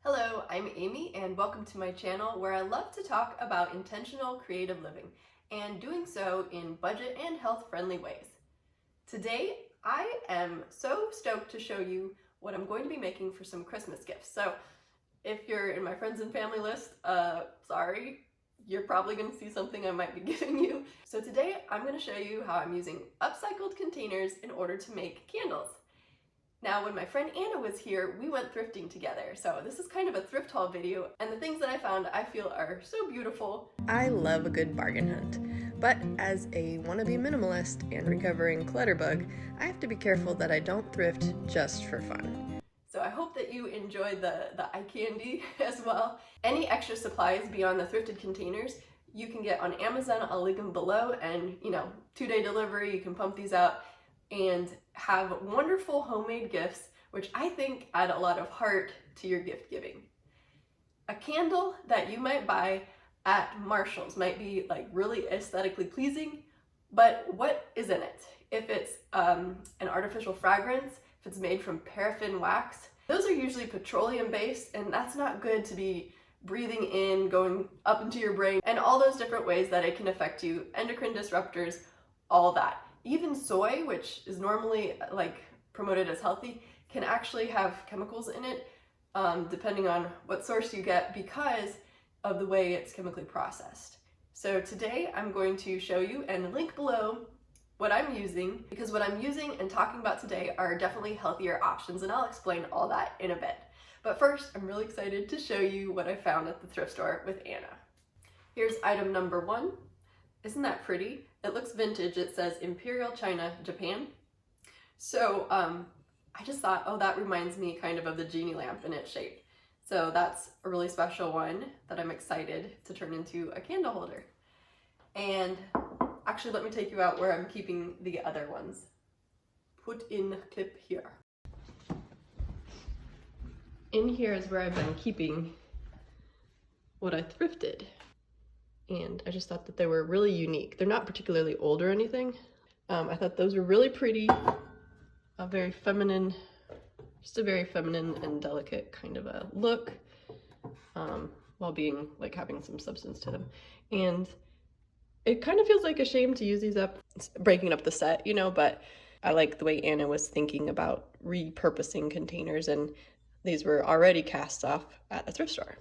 Hello, I'm Amy and welcome to my channel where I love to talk about intentional creative living and doing so in budget and health-friendly ways. Today, I am so stoked to show you what I'm going to be making for some Christmas gifts. So if you're in my friends and family list, sorry, you're probably going to see something I might be giving you. So today I'm going to show you how I'm using upcycled containers in order to make candles. Now, when my friend Anna was here, we went thrifting together. So this is kind of a thrift haul video, and the things that I found I feel are so beautiful. I love a good bargain hunt, but as a wannabe minimalist and recovering clutterbug, I have to be careful that I don't thrift just for fun. So I hope that you enjoy the eye candy as well. Any extra supplies beyond the thrifted containers you can get on Amazon. I'll link them below, and 2-day delivery, you can pump these out and have wonderful homemade gifts, which I think add a lot of heart to your gift giving. A candle that you might buy at Marshall's might be like really aesthetically pleasing, but what is in it? If it's an artificial fragrance, if it's made from paraffin wax, those are usually petroleum based, and that's not good to be breathing in, going up into your brain, and all those different ways that it can affect you, endocrine disruptors, all that. Even soy, which is normally promoted as healthy, can actually have chemicals in it, depending on what source you get, because of the way it's chemically processed. So today I'm going to show you and link below what I'm using, because what I'm using and talking about today are definitely healthier options, and I'll explain all that in a bit. But first, I'm really excited to show you what I found at the thrift store with Anna. Here's item number 1. Isn't that pretty? It looks vintage. It says Imperial China, Japan. So I just thought, oh, that reminds me kind of the genie lamp in its shape. So that's a really special one that I'm excited to turn into a candle holder. And actually, let me take you out where I'm keeping the other ones. Put in clip here. In here is where I've been keeping what I thrifted. And I just thought that they were really unique. They're not particularly old or anything. I thought those were really pretty, a very feminine and delicate kind of a look, while being having some substance to them. And it kind of feels like a shame to use these up, breaking up the set, but I like the way Anna was thinking about repurposing containers, and these were already cast off at a thrift store.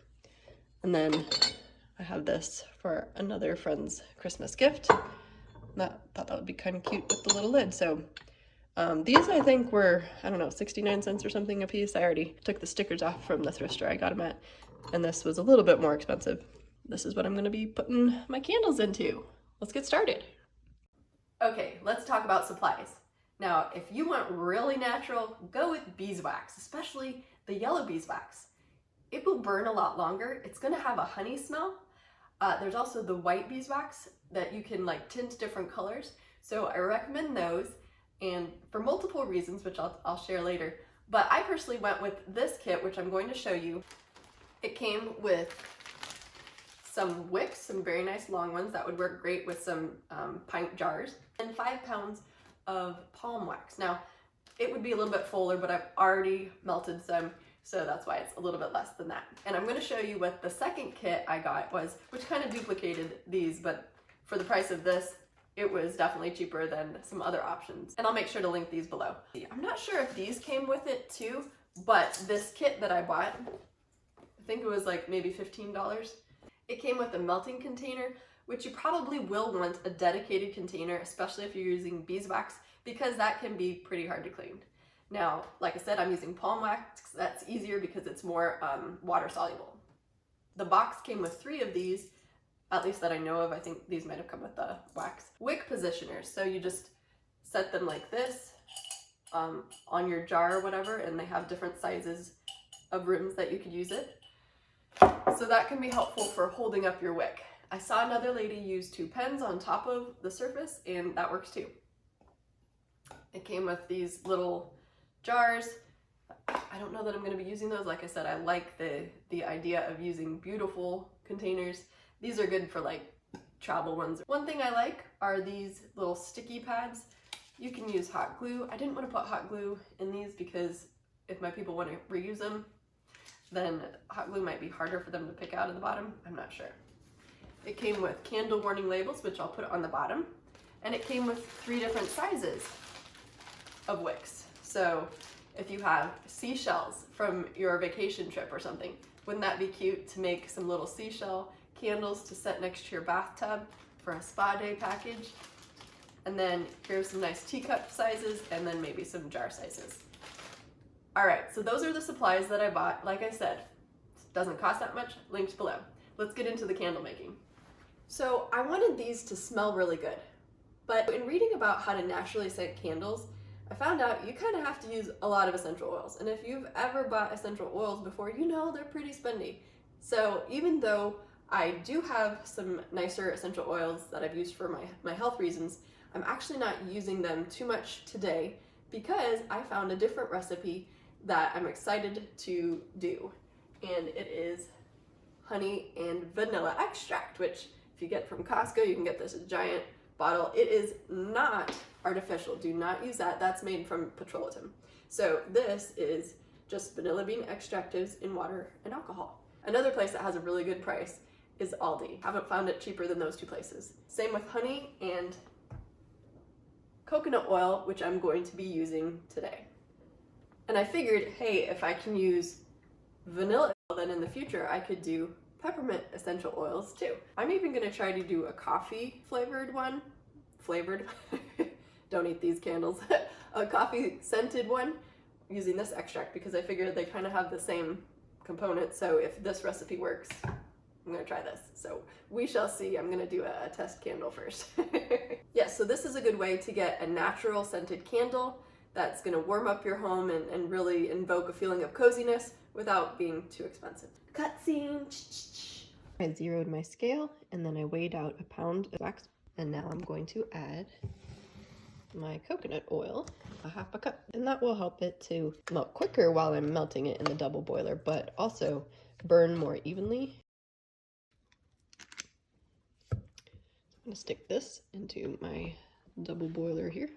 And then I have this for another friend's Christmas gift. Thought that would be kind of cute with the little lid. So these I think were, 69 cents or something a piece. I already took the stickers off from the thrift store I got them at, and this was a little bit more expensive. This is what I'm going to be putting my candles into. Let's get started. Okay, let's talk about supplies. Now, if you want really natural, go with beeswax, especially the yellow beeswax. It will burn a lot longer. It's going to have a honey smell. There's also the white beeswax that you can tint different colors. So I recommend those, and for multiple reasons, which I'll share later. But I personally went with this kit, which I'm going to show you. It came with some wicks, some very nice long ones that would work great with some pint jars, and 5 pounds of palm wax. Now, it would be a little bit fuller, but I've already melted some, so that's why it's a little bit less than that. And I'm going to show you what the second kit I got was, which kind of duplicated these, but for the price of this, it was definitely cheaper than some other options. And I'll make sure to link these below. I'm not sure if these came with it too, but this kit that I bought, I think it was maybe $15. It came with a melting container, which you probably will want a dedicated container, especially if you're using beeswax, because that can be pretty hard to clean. Now, like I said, I'm using palm wax. That's easier because it's more water soluble. The box came with 3 of these, at least that I know of. I think these might have come with the wax. Wick positioners. So you just set them like this on your jar or whatever, and they have different sizes of rooms that you could use it. So that can be helpful for holding up your wick. I saw another lady use 2 pens on top of the surface, and that works too. It came with these little jars. I don't know that I'm going to be using those. Like I said, I like the idea of using beautiful containers. These are good for travel ones. One thing I like are these little sticky pads. You can use hot glue. I didn't want to put hot glue in these because if my people want to reuse them, then hot glue might be harder for them to pick out of the bottom. I'm not sure. It came with candle warning labels, which I'll put on the bottom. And it came with 3 different sizes of wicks. So if you have seashells from your vacation trip or something, wouldn't that be cute to make some little seashell candles to set next to your bathtub for a spa day package? And then here's some nice teacup sizes, and then maybe some jar sizes. All right, so those are the supplies that I bought. Like I said, doesn't cost that much, linked below. Let's get into the candle making. So I wanted these to smell really good, but in reading about how to naturally scent candles, I found out you kind of have to use a lot of essential oils. And if you've ever bought essential oils before, you know they're pretty spendy. So even though I do have some nicer essential oils that I've used for my health reasons, I'm actually not using them too much today because I found a different recipe that I'm excited to do. And it is honey and vanilla extract, which if you get from Costco, you can get this giant bottle. It is not artificial. Do not use that. That's made from petroleum. So this is just vanilla bean extractives in water and alcohol. Another place that has a really good price is Aldi. Haven't found it cheaper than those 2 places. Same with honey and coconut oil, which I'm going to be using today. And I figured, hey, if I can use vanilla oil, then in the future I could do peppermint essential oils too. I'm even gonna try to do a coffee flavored one. Flavored, don't eat these candles. A coffee scented one using this extract because I figured they kind of have the same components. So if this recipe works, I'm gonna try this. So we shall see. I'm gonna do a test candle first. Yes, so this is a good way to get a natural scented candle that's gonna warm up your home and really invoke a feeling of coziness without being too expensive. Cutscene. I zeroed my scale and then I weighed out a pound of wax, and now I'm going to add my coconut oil, a half a cup, and that will help it to melt quicker while I'm melting it in the double boiler, but also burn more evenly. I'm gonna stick this into my double boiler here.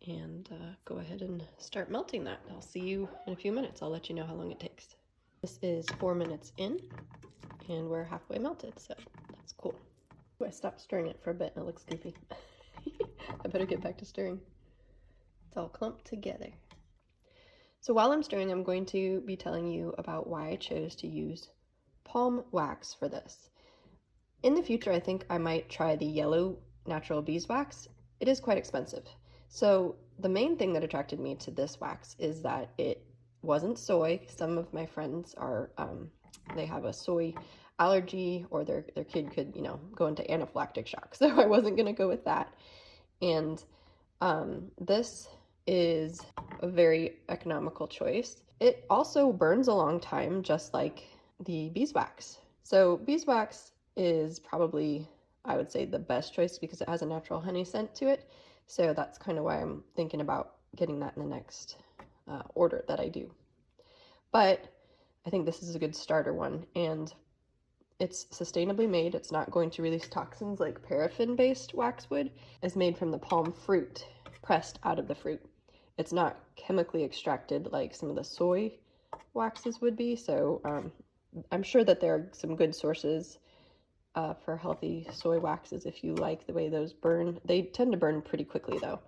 And go ahead and start melting that. I'll see you in a few minutes. I'll let you know how long it takes. This is 4 minutes in, and we're halfway melted, so that's cool. I stopped stirring it for a bit and it looks goofy. I better get back to stirring. It's all clumped together. So while I'm stirring, I'm going to be telling you about why I chose to use palm wax for this. In the future, I think I might try the yellow natural beeswax. It is quite expensive. So the main thing that attracted me to this wax is that it wasn't soy. Some of my friends are, they have a soy allergy, or their kid could, you know, go into anaphylactic shock. So I wasn't gonna go with that. And this is a very economical choice. It also burns a long time, just like the beeswax. So beeswax is probably, I would say, the best choice because it has a natural honey scent to it. So that's kind of why I'm thinking about getting that in the next order that I do. But I think this is a good starter one, and it's sustainably made. It's not going to release toxins like paraffin-based wax would. It's made from the palm fruit, pressed out of the fruit. It's not chemically extracted like some of the soy waxes would be. So I'm sure that there are some good sources for healthy soy waxes if you like the way those burn. They tend to burn pretty quickly though.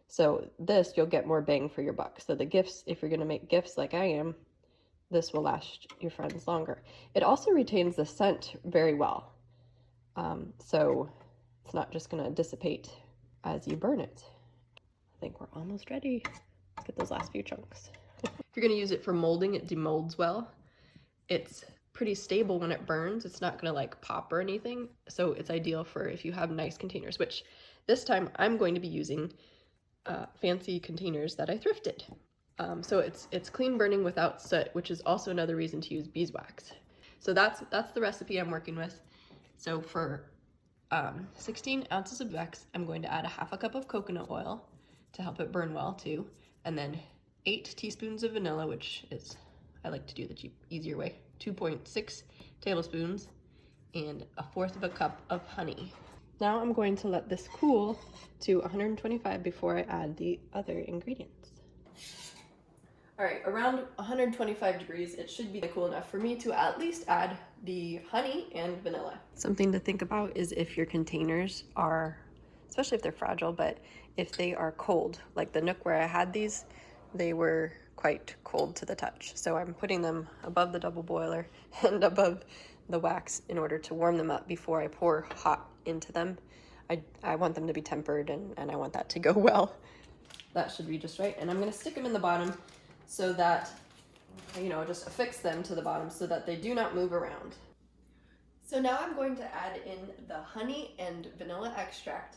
So this, you'll get more bang for your buck. So the gifts, if you're going to make gifts like I am, this will last your friends longer. It also retains the scent very well. So it's not just going to dissipate as you burn it. I think we're almost ready. Let's get those last few chunks. If you're going to use it for molding, it demolds well. It's pretty stable when it burns. It's not going to like pop or anything. So it's ideal for if you have nice containers, which this time I'm going to be using fancy containers that I thrifted. So it's clean burning without soot, which is also another reason to use beeswax. So that's the recipe I'm working with. So for 16 ounces of wax, I'm going to add a half a cup of coconut oil to help it burn well too. And then 8 teaspoons of vanilla, which is, I like to do the easier way, 2.6 tablespoons, and 1/4 of a cup of honey. Now I'm going to let this cool to 125 before I add the other ingredients. All right, around 125 degrees, it should be cool enough for me to at least add the honey and vanilla. Something to think about is if your containers are, especially if they're fragile, but if they are cold, like the Nook where I had these, they were quite cold to the touch. So I'm putting them above the double boiler and above the wax in order to warm them up before I pour hot into them. I want them to be tempered and I want that to go well. That should be just right. And I'm gonna stick them in the bottom so that, just affix them to the bottom so that they do not move around. So now I'm going to add in the honey and vanilla extract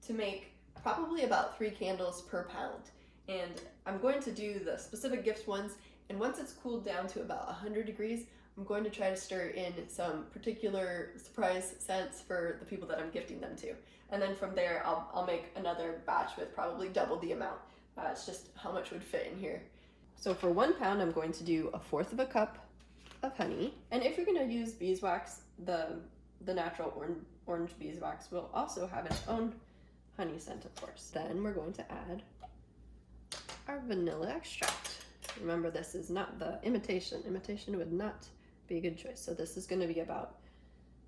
to make probably about 3 candles per pound. And I'm going to do the specific gift ones, and once it's cooled down to about 100 degrees, I'm going to try to stir in some particular surprise scents for the people that I'm gifting them to. And then from there, I'll make another batch with probably double the amount. It's just how much would fit in here. So for 1 pound, I'm going to do 1/4 cup of honey. And if you're gonna use beeswax, the natural orange beeswax will also have its own honey scent, of course. Then we're going to add our vanilla extract. Remember, this is not the imitation. Imitation would not be a good choice. So this is gonna be about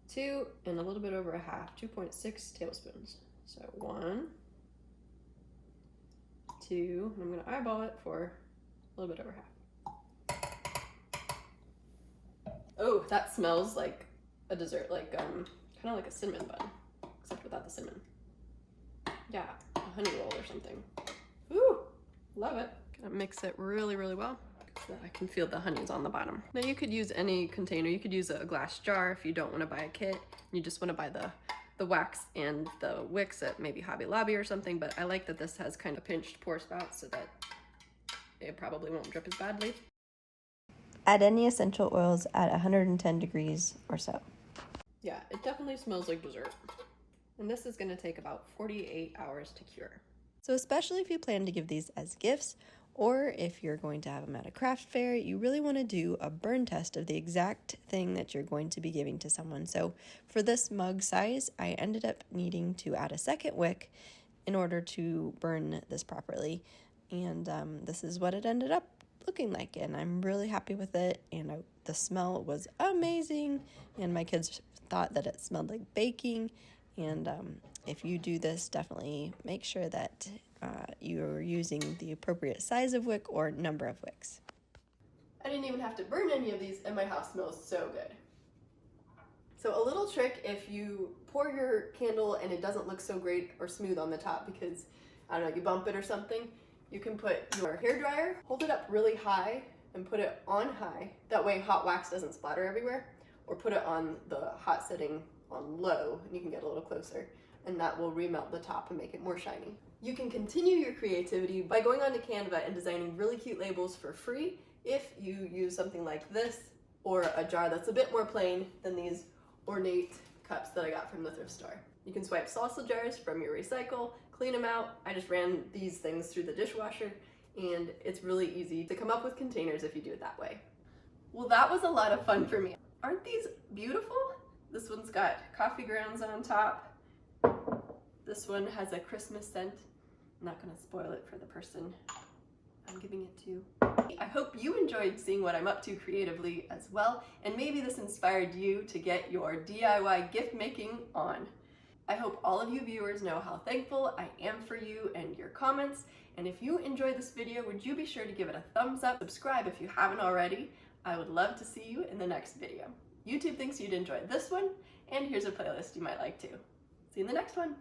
2 and a little bit over a half, 2.6 tablespoons. So 1, 2, and I'm gonna eyeball it for a little bit over half. Oh, that smells like a dessert, like kind of like a cinnamon bun, except without the cinnamon. Yeah, a honey roll or something. Ooh, love it. Gonna mix it really, really well so that I can feel the honey's on the bottom. Now you could use any container. You could use a glass jar if you don't want to buy a kit. You just want to buy the wax and the wicks at maybe Hobby Lobby or something, but I like that this has kind of pinched pour spouts so that it probably won't drip as badly. Add any essential oils at 110 degrees or so. Yeah, it definitely smells like dessert. And this is going to take about 48 hours to cure. So especially if you plan to give these as gifts, or if you're going to have them at a craft fair, you really want to do a burn test of the exact thing that you're going to be giving to someone. So for this mug size, I ended up needing to add a second wick in order to burn this properly. And this is what it ended up looking like, and I'm really happy with it. And the smell was amazing, and my kids thought that it smelled like baking. And if you do this, definitely make sure that you're using the appropriate size of wick or number of wicks. I didn't even have to burn any of these, and my house smells so good. So a little trick, if you pour your candle and it doesn't look so great or smooth on the top because, I don't know, you bump it or something, you can put your hairdryer, hold it up really high and put it on high. That way hot wax doesn't splatter everywhere. Or put it on the hot setting on low, and you can get a little closer, and that will remelt the top and make it more shiny. You can continue your creativity by going onto Canva and designing really cute labels for free if you use something like this or a jar that's a bit more plain than these ornate cups that I got from the thrift store. You can swipe salsa jars from your recycle, clean them out. I just ran these things through the dishwasher, and it's really easy to come up with containers if you do it that way. Well, that was a lot of fun for me. Aren't these beautiful? This one's got coffee grounds on top. This one has a Christmas scent. I'm not gonna spoil it for the person I'm giving it to. I hope you enjoyed seeing what I'm up to creatively as well, and maybe this inspired you to get your DIY gift making on. I hope all of you viewers know how thankful I am for you and your comments, and if you enjoyed this video, would you be sure to give it a thumbs up, subscribe if you haven't already. I would love to see you in the next video. YouTube thinks you'd enjoy this one, and here's a playlist you might like too. See you in the next one.